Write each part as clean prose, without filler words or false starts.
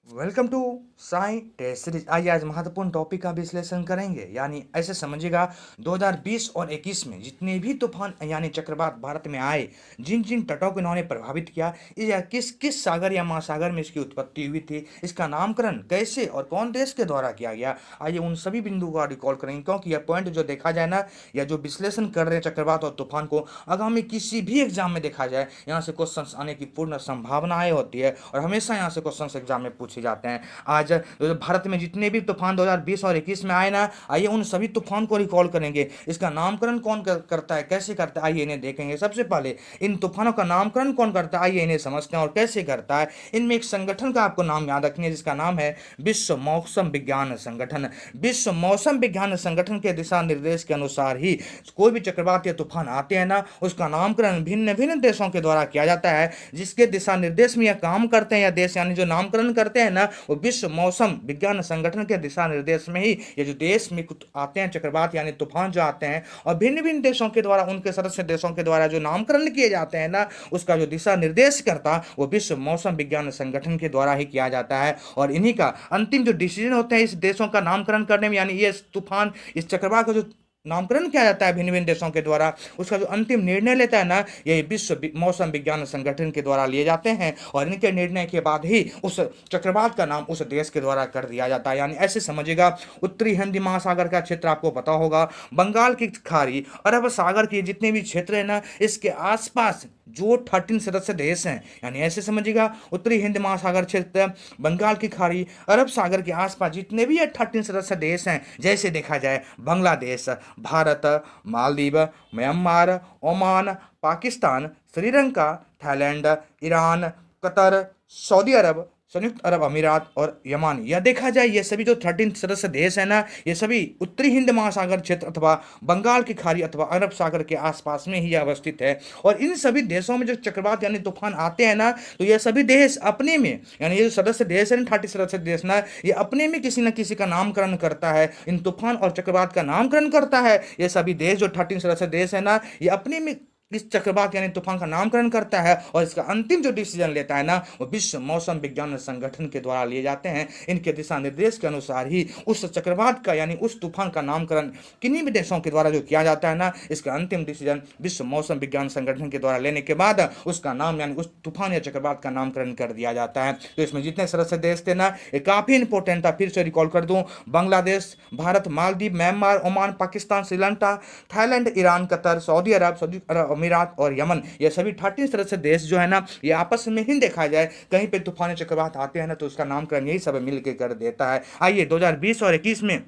Welcome to Sai test series. आइए आज महत्वपूर्ण टॉपिक का विश्लेषण करेंगे। यानी ऐसे समझिएगा 2020 और 21 में जितने भी तूफान यानी चक्रवात भारत में आए, जिन जिन तटों को इन्होंने प्रभावित किया, या किस किस सागर या महासागर में इसकी उत्पत्ति हुई थी, इसका नामकरण कैसे और कौन देश के द्वारा किया गया, आइए उन सभी बिंदुओं का रिकॉल करेंगे। क्योंकि यह पॉइंट जो देखा जाए ना, या जो विश्लेषण कर रहे हैं चक्रवात और तूफान को, आगामी किसी भी एग्जाम में देखा जाए, यहाँ से क्वेश्चन आने की पूर्ण संभावनाएं होती है और हमेशा यहाँ से क्वेश्चन एग्जाम में पूछे जाते हैं। आज भारत में जितने भी तूफान 2020 और 21 में आए ना, आइए उन सभी तूफान को रिकॉल करेंगे। इसका नामकरण कौन करता है, कैसे करता है, आइए इन्हें देखेंगे। सबसे पहले इन तूफानों का नामकरण कौन करता है, आइए इन्हें समझते हैं और कैसे करता है। इनमें एक संगठन का आपको नाम याद रखनी है, जिसका नाम है विश्व मौसम विज्ञान संगठन। विश्व मौसम विज्ञान संगठन के दिशा निर्देश के अनुसार ही कोई भी चक्रवात या तूफान आते हैं ना, उसका नामकरण भिन्न भिन्न देशों के द्वारा किया जाता है। जिसके दिशा निर्देश में यह काम करते हैं या देश यानी जो नामकरण करते हैं ना, वो विश्व मौसम विज्ञान संगठन के दिशा निर्देश में ही ये जो देश में कुछ आते हैं चक्रवात यानी तूफान जो आते हैं, और भिन्न भिन्न देशों के द्वारा, उनके सदस्य देशों के द्वारा जो नामकरण किए जाते हैं ना, उसका जो दिशा निर्देश करता वो विश्व मौसम विज्ञान संगठन के द्वारा ही किया जाता है। और इन्हीं का अंतिम जो डिसीजन होते हैं इस देशों का नामकरण करने में, यानी ये तूफान इस चक्रवात का जो नामकरण किया जाता है भिन्न भिन्न देशों के द्वारा, उसका जो अंतिम निर्णय लेता है ना, ये विश्व मौसम विज्ञान संगठन के द्वारा लिए जाते हैं। और इनके निर्णय के बाद ही उस चक्रवात का नाम उस देश के द्वारा कर दिया जाता है। यानी ऐसे समझिएगा, उत्तरी हिंदी महासागर का क्षेत्र आपको पता होगा, बंगाल की खाड़ी, अरब सागर के जितने भी क्षेत्र है ना, इसके आसपास जो 13 सदस्य देश हैं, यानी ऐसे समझिएगा उत्तरी हिंद महासागर क्षेत्र, बंगाल की खाड़ी, अरब सागर के आसपास जितने भी ये 13 सदस्य देश हैं, जैसे देखा जाए Bangladesh, Bharat, Maldives, Myanmar, Oman, Pakistan, Sri Lanka, Thailand, Iran, Qatar, Saudi Arab, संयुक्त अरब अमीरात और यमन, यह देखा जाए ये सभी जो 13 सदस्य देश है ना, ये सभी उत्तरी हिंद महासागर क्षेत्र अथवा बंगाल की खाड़ी अथवा अरब सागर के आसपास में ही अवस्थित है। और इन सभी देशों में जो चक्रवात यानी तूफान आते हैं ना, तो ये सभी देश अपने में, यानी ये जो सदस्य देश है, 30 सदस्य देश ना, ये अपने में किसी न किसी का नामकरण करता है, इन तूफान और चक्रवात का नामकरण करता है। ये सभी देश जो 13 सदस्य देश है ना, ये अपने में इस चक्रवात यानी तूफान का नामकरण करता है। और इसका अंतिम जो डिसीजन लेता है ना, वो विश्व मौसम विज्ञान संगठन के द्वारा लिए जाते हैं। इनके दिशा निर्देश के अनुसार ही उस चक्रवात का यानी उस तूफान का नामकरण किन्हीं भी देशों के द्वारा जो किया जाता है ना, इसका अंतिम डिसीजन विश्व मौसम विज्ञान संगठन के द्वारा लेने के बाद उसका नाम यानी उस तूफान या चक्रवात का नामकरण कर दिया जाता है। तो इसमें जितने सदस्य देश थे ना, ये काफी इंपॉर्टेंट था। फिर से रिकॉल कर दूं, Bangladesh, Bharat, Maldives, Myanmar, Oman, Pakistan, Sri Lanka, Thailand, Iran, Qatar, Saudi Arab, Saudi Arab अमीरात और यमन, ये सभी 13 तरह से देश जो है ना, ये आपस में ही देखा जाए कहीं पे तूफान चक्रवात आते हैं ना, तो उसका नामकरण यही सब मिलकर कर देता है। आइए 2020 और 21 में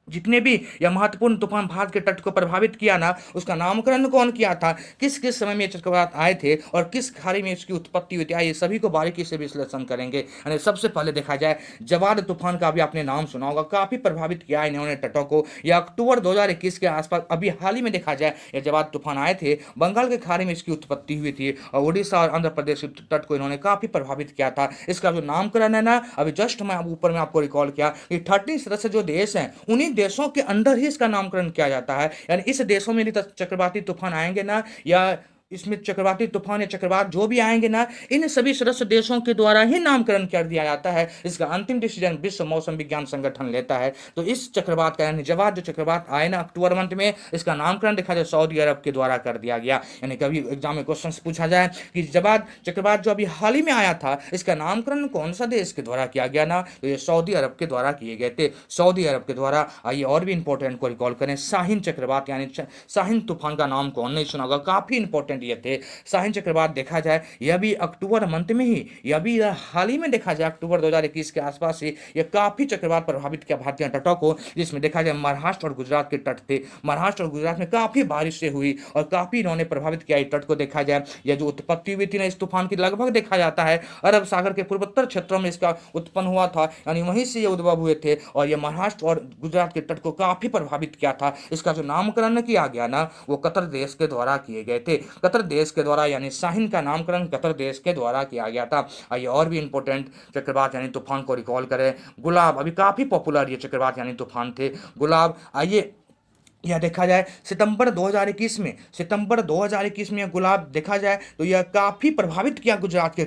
जितने भी यह महत्वपूर्ण तूफान भारत के तट को प्रभावित किया ना, उसका नामकरण कौन किया था, किस किस समय में ये चक्रवात आए थे और किस खाड़ी में इसकी उत्पत्ति हुई थी, आइए सभी को बारीकी से विश्लेषण करेंगे। यानी सबसे पहले देखा जाए, जवाद तूफान का भी आपने नाम सुना होगा, काफी प्रभावित किया इन्होंने तटों को। यह अक्टूबर 2021 के आसपास, अभी हाल ही में देखा जाए, यह जवाद तूफान आए थे, बंगाल के खाड़ी में इसकी उत्पत्ति हुई थी और उड़ीसा और आंध्र प्रदेश के तट को इन्होंने काफी प्रभावित किया था। इसका जो नामकरण है ना, अभी जस्ट मैं ऊपर में आपको रिकॉल किया कि 13 सदस्य जो देश हैं, उन्हीं देशों के अंदर ही इसका नामकरण किया जाता है। यानी इस देशों में यदि चक्रवाती तूफान आएंगे ना, या इसमें चक्रवाती तूफान या चक्रवात जो भी आएंगे ना, इन सभी सदस्य देशों के द्वारा ही नामकरण कर दिया जाता है। इसका अंतिम डिसीजन विश्व मौसम विज्ञान संगठन लेता है। तो इस चक्रवात का यानी जवाद जो चक्रवात आए ना अक्टूबर मंथ में, इसका नामकरण देखा जाए सऊदी अरब के द्वारा कर दिया गया। यानी कभी एग्जाम में क्वेश्चन पूछा जाए कि जवाद चक्रवात जो अभी हाल ही में आया था, इसका नामकरण कौन सा देश के द्वारा किया गया ना, तो ये सऊदी अरब के द्वारा किए गए थे, सऊदी अरब के द्वारा। आइए और भी इंपॉर्टेंट को रिकॉल करें, शाहीन चक्रवात यानी शाहीन तूफान का नाम कौन नहीं सुना होगा, काफी इंपॉर्टेंट ये थे। शाहीन चक्रवात देखा जाए, यह भी अक्टूबर मंथ में ही, यह भी हाल ही में देखा जाए अक्टूबर 2021 के आसपास से यह काफी चक्रवात प्रभावित किया भारतीय तटों को। जिसमें देखा जाए महाराष्ट्र और गुजरात के तट थे, महाराष्ट्र और गुजरात में काफी बारिश से हुई और काफी इन्होंने प्रभावित किया इस तट को। देखा जाए यह जो उत्पत्ति हुई थी ना इस तूफान की, लगभग देखा जाता है अरब सागर के पूर्वोत्तर क्षेत्रों में इसका उत्पन्न हुआ था, यानी वहीं से ये उद्भव हुए थे और यह महाराष्ट्र और गुजरात के तट को काफी प्रभावित किया था। इसका जो नामकरण किया गया ना, वो कतर देश के द्वारा किए गए थे, कतर देश के द्वारा, यानी शाहीन का नामकरण कतर देश के द्वारा किया गया था। आइए और भी इंपॉर्टेंट चक्रवात यानी तूफान को रिकॉल करें। गुलाब, अभी काफी पॉपुलर ये चक्रवात यानी तूफान थे, गुलाब। आइए या देखा जाए सितंबर 2021 में यह गुलाब देखा जाए तो यह काफ़ी प्रभावित किया गुजरात के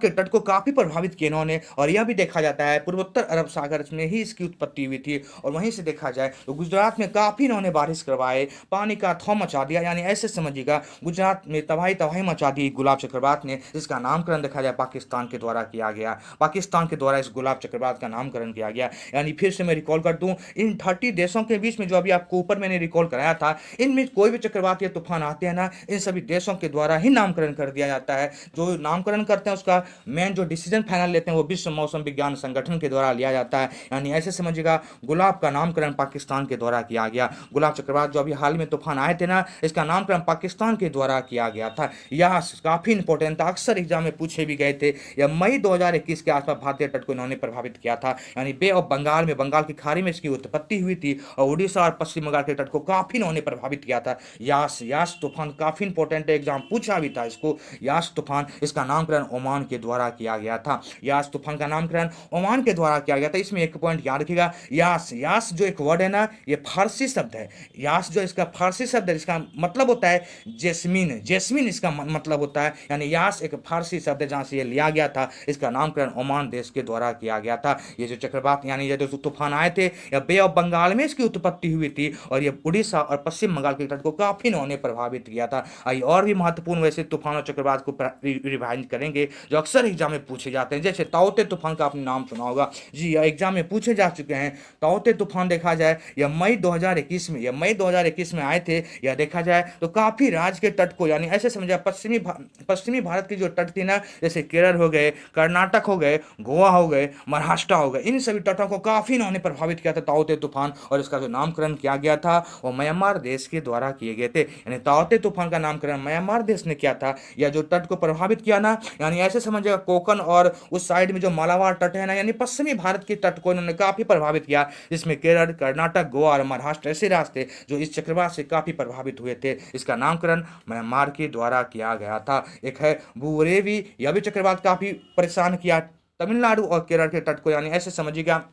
तट को काफ़ी प्रभावित किया इन्होंने। और यह भी देखा जाता है पूर्वोत्तर अरब सागर में ही इसकी उत्पत्ति हुई थी। और वहीं से देखा जाए तो गुजरात में काफ़ी इन्होंने बारिश करवाए, पानी का अथाह मचा दिया, यानी ऐसे समझिएगा गुजरात में तबाही तबाही मचा दी गुलाब चक्रवात ने। इसका नामकरण देखा जाए पाकिस्तान के द्वारा किया गया, पाकिस्तान के द्वारा इस गुलाब चक्रवात का नामकरण किया गया। यानी फिर से मैं रिकॉल कर दूं, इन 30 देशों के बीच में जो अभी आपको ऊपर मैंने रिकॉल कराया था, इनमें कोई भी चक्रवात या तूफान आते हैं ना, इन सभी देशों के द्वारा ही नामकरण कर दिया जाता है। जो नामकरण करते हैं उसका मेन जो डिसीजन फाइनल लेते हैं वो विश्व मौसम विज्ञान संगठन के द्वारा लिया जाता है। यानी ऐसे समझिएगा गुलाब का नामकरण पाकिस्तान के द्वारा किया गया। गुलाब चक्रवात जो अभी हाल में तूफान आए थे ना, इसका नामकरण पाकिस्तान के द्वारा किया गया था। यह काफी इंपॉर्टेंट था, अक्सर एग्जाम में पूछे भी गए थे। यह मई 2021 के आसपास भारतीय तट को इन्होंने प्रभावित किया था। यानी बे ऑफ बंगाल में, बंगाल की खाड़ी में इसकी उत्पत्ति हुई थी और उड़ीसा और पश्चिम बंगाल के तट को काफी इन्होंने प्रभावित किया था। यास यास तूफान काफी इंपॉर्टेंट है, एग्जाम पूछा भी था इसको। यास तूफान, इसका नामकरण ओमान के द्वारा किया गया था। यास तूफान का नामकरण ओमान के द्वारा किया गया था। इसमें एक पॉइंट याद रखिएगा, यास यास जो एक वर्ड है ना, ये फारसी शब्द है। यास जो इसका फारसी शब्द है, इसका मतलब होता है जेस्मीन, जेस्मीन इसका मतलब होता है। यानी यास एक फारसी शब्द है जहां से ये लिया गया था। इसका नामकरण ओमान देश के द्वारा किया गया था। ये जो चक्रवात यानी ये जो तूफान आए थे, या बे ऑफ बंगाल में इसकी उत्पत्ति हुई थी और ये उड़ीसा और पश्चिम बंगाल के तट को काफी इन्होंने प्रभावित किया था। आइए और भी महत्वपूर्ण वैसे तूफान और चक्रवात को रिवाइज करेंगे जो अक्सर एग्जाम में पूछे जाते हैं। जैसे ताउते तूफान का आपने नाम सुना होगा जी, एग्जाम में पूछे जा चुके हैं। ताउते तूफान देखा जाए यह मई 2021 में आए थे। यह देखा जाए तो काफी राज्य के तट को, यानी ऐसे समझा पश्चिमी भारत की जो तट थी ना, जैसे केरल हो गए, कर्नाटक हो गए, गोवा हो गए, महाराष्ट्र हो गए, इन सभी तटों को काफी इन्होंने प्रभावित किया था ताउते तूफान। और इसका जो नामकरण किया गया था वो म्यांमार देश के द्वारा किए गए थे। यानी ताउते तूफान का नामकरण म्यांमार देश ने किया था। यह जो तट को प्रभावित किया ना, यानी ऐसे समझिएगा कोकन और उस साइड में जो मालाबार तट है ना, यानी पश्चिमी भारत के तट को इन्होंने काफी प्रभावित किया, जिसमें केरल, कर्नाटक, गोवा और महाराष्ट्र ऐसे राज्य थे जो इस चक्रवात से काफी प्रभावित हुए थे। इसका नामकरण म्यांमार के द्वारा किया गया था। एक है बुरेवी, यह भी चक्रवात काफी परेशान किया तमिलनाडु और केरल के तट को। यानी ऐसे समझिएगा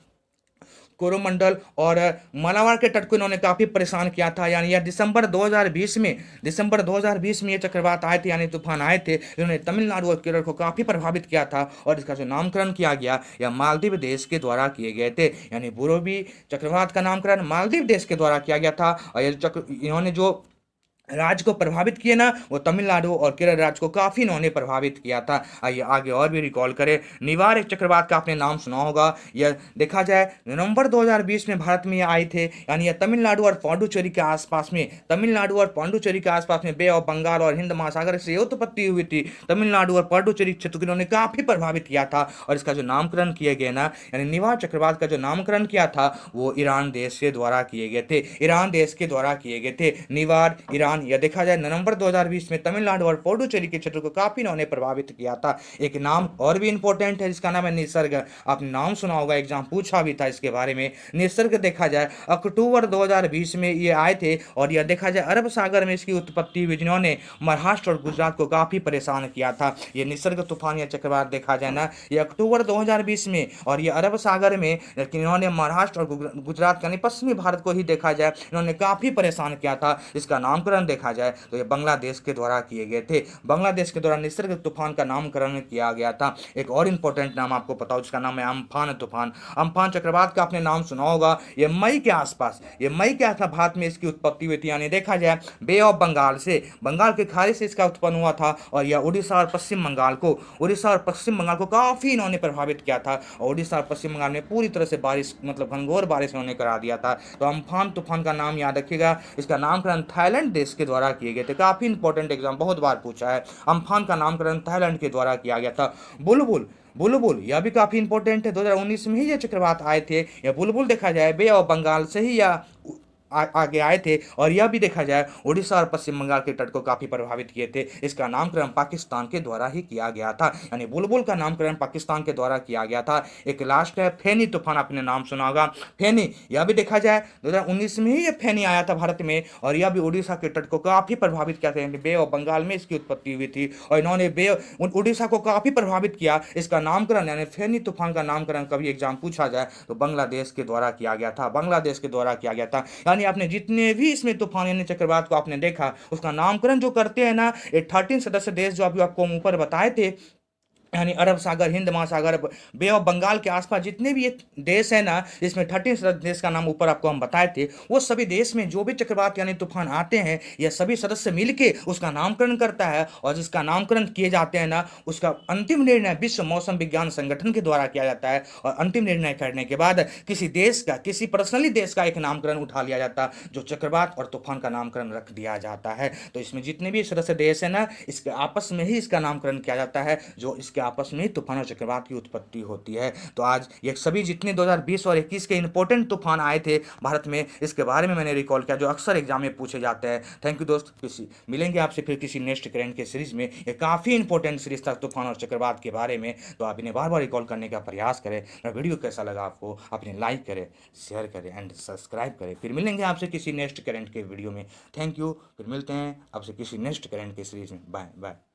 कोरोमंडल और मालाबार के तट को इन्होंने काफी परेशान किया था। यानी यह दिसंबर 2020 में ये चक्रवात आए थे, यानी तूफान आए थे, इन्होंने तमिलनाडु और केरल को काफी प्रभावित किया था। और इसका जो नामकरण किया गया यह मालदीव देश के द्वारा किए गए थे। यानी बुरोबी चक्रवात का नामकरण मालदीव देश के द्वारा किया गया था। और ये इन्होंने जो राज्य को प्रभावित किए ना, वो तमिलनाडु और केरल राज्य को काफी इन्होंने प्रभावित किया था। आइए आगे और भी रिकॉल करें। निवार एक चक्रवात का आपने नाम सुना होगा। यह देखा जाए नवंबर 2020 में भारत में ये आए थे। यानी यह तमिलनाडु और पांडुचेरी के आसपास में बे ऑफ बंगाल और हिंद महासागर से उत्पत्ति हुई थी। तमिलनाडु और पांडुचेरी क्षेत्र को इन्होंने काफी प्रभावित किया था। और इसका जो नामकरण किए गए ना, यानी निवार चक्रवात का जो नामकरण किया था वो ईरान देश के द्वारा किए गए थे। ईरान देश के द्वारा किए गए थे निवार, ईरान। यह देखा जाए नवंबर 2020 में तमिलनाडु और पुडुचेरी के क्षेत्र को काफी इन्होंने प्रभावित किया था। एक नाम और भी इंपॉर्टेंट है जिसका नाम है निसर्ग। आपने नाम सुना होगा, एग्जाम पूछा भी था इसके बारे में। निसर्ग देखा जाए अक्टूबर 2020 में ये आए थे और यह देखा जाए अरब सागर में इसकी उत्पत्ति हुई, जिन्होंने महाराष्ट्र और गुजरात को काफी परेशान किया था। ये निसर्ग तूफान या चक्रवात देखा जाए ना, ये अक्टूबर 2020 में और ये अरब सागर में, लेकिन इन्होंने महाराष्ट्र और गुजरात यानी पश्चिमी भारत को ही देखा जाए इन्होंने काफी परेशान किया था। इसका नामकरण देखा जाए तो ये बांग्लादेश के द्वारा किए गए थे। बांग्लादेश के द्वारा निसर्ग तूफान का नामकरण किया गया था। एक और इंपॉर्टेंट नाम आपको पता हो जिसका नाम है अम्फान तूफान। अम्फान चक्रवात का आपने नाम सुना होगा। ये मई के आसपास भारत में इसकी उत्पत्ति हुई थी। यानी देखा जाए बे ऑफ बंगाल से, बंगाल के खाड़ी से इसका उत्पन्न हुआ था और यह उड़ीसा और पश्चिम बंगाल को काफी इन्होंने प्रभावित किया था। और उड़ीसा और पश्चिम बंगाल में पूरी तरह से बारिश, मतलब घनघोर बारिश इन्होंने करा दिया था। तो अम्फान तूफान का नाम याद रखिएगा। इसका नामकरण थाईलैंड देश के द्वारा किए गए थे। काफी इंपॉर्टेंट एग्जाम बहुत बार पूछा है। अम्फान का नामकरण थाईलैंड के द्वारा किया गया था। बुलबुल बुलबुल यह भी काफी इंपॉर्टेंट है। 2019 में ही ये चक्रवात आए थे। यह बुलबुल देखा जाए बे ऑफ बंगाल से ही या आगे आए थे और यह भी देखा जाए उड़ीसा और पश्चिम बंगाल के तट को काफी प्रभावित किए थे। इसका नामकरण पाकिस्तान के द्वारा ही किया गया था। यानी बुलबुल का नामकरण पाकिस्तान के द्वारा किया गया था। एक लास्ट है फेनी तूफान, आपने नाम सुना होगा। फेनी, यह भी देखा जाए 2019 में ही ये फेनी आया था भारत में और यह भी उड़ीसा के तट को काफी प्रभावित किया था। बे ऑफ बंगाल में इसकी उत्पत्ति हुई थी और इन्होंने उड़ीसा को काफी प्रभावित किया। इसका नामकरण यानी फेनी तूफान का नामकरण कभी एग्जाम पूछा जाए तो बांग्लादेश के द्वारा किया गया था। यानी आपने जितने भी इसमें तूफान यानी चक्रवात को आपने देखा, उसका नामकरण जो करते हैं ना, ये 13 सदस्य देश जो अभी आपको हम ऊपर बताए थे, यानी अरब सागर, हिंद महासागर, बे ऑफ बंगाल के आसपास जितने भी ये देश है ना, इसमें 13 सदस्य देश का नाम ऊपर आपको हम बताए थे, वो सभी देश में जो भी चक्रवात यानी तूफान आते हैं, ये सभी सदस्य मिलके उसका नामकरण करता है, और जिसका नामकरण किए जाते हैं ना, उसका अंतिम निर्णय विश्व मौसम विज्ञान संगठन के द्वारा किया जाता है, और अंतिम निर्णय करने के बाद किसी देश का, किसी पर्सनली देश का एक नामकरण उठा लिया जाता है, जो चक्रवात और तूफान का नामकरण रख दिया जाता है। तो इसमें जितने भी सदस्य देश है ना, इसके आपस में ही इसका नामकरण किया जाता है, जो इसके आपस में ही तूफान और चक्रवात की उत्पत्ति होती है। तो आज ये सभी जितने 2020 और 21 के इंपॉर्टेंट तूफान आए थे भारत में, इसके बारे में मैंने रिकॉल किया, जो अक्सर एग्जाम में पूछे जाते हैं। थैंक यू दोस्त, किसी मिलेंगे आपसे फिर किसी नेक्स्ट करंट के सीरीज में। ये काफ़ी इंपॉर्टेंट सीरीज था तूफान और चक्रवात के बारे में, तो आप इन्हें बार बार रिकॉल करने का प्रयास करें। मेरा वीडियो कैसा लगा आपको, अपने लाइक करें, शेयर करें एंड सब्सक्राइब करें। फिर मिलेंगे आपसे किसी नेक्स्ट करंट के वीडियो में। थैंक यू, फिर मिलते हैं आपसे किसी नेक्स्ट करंट के सीरीज में। Bye bye.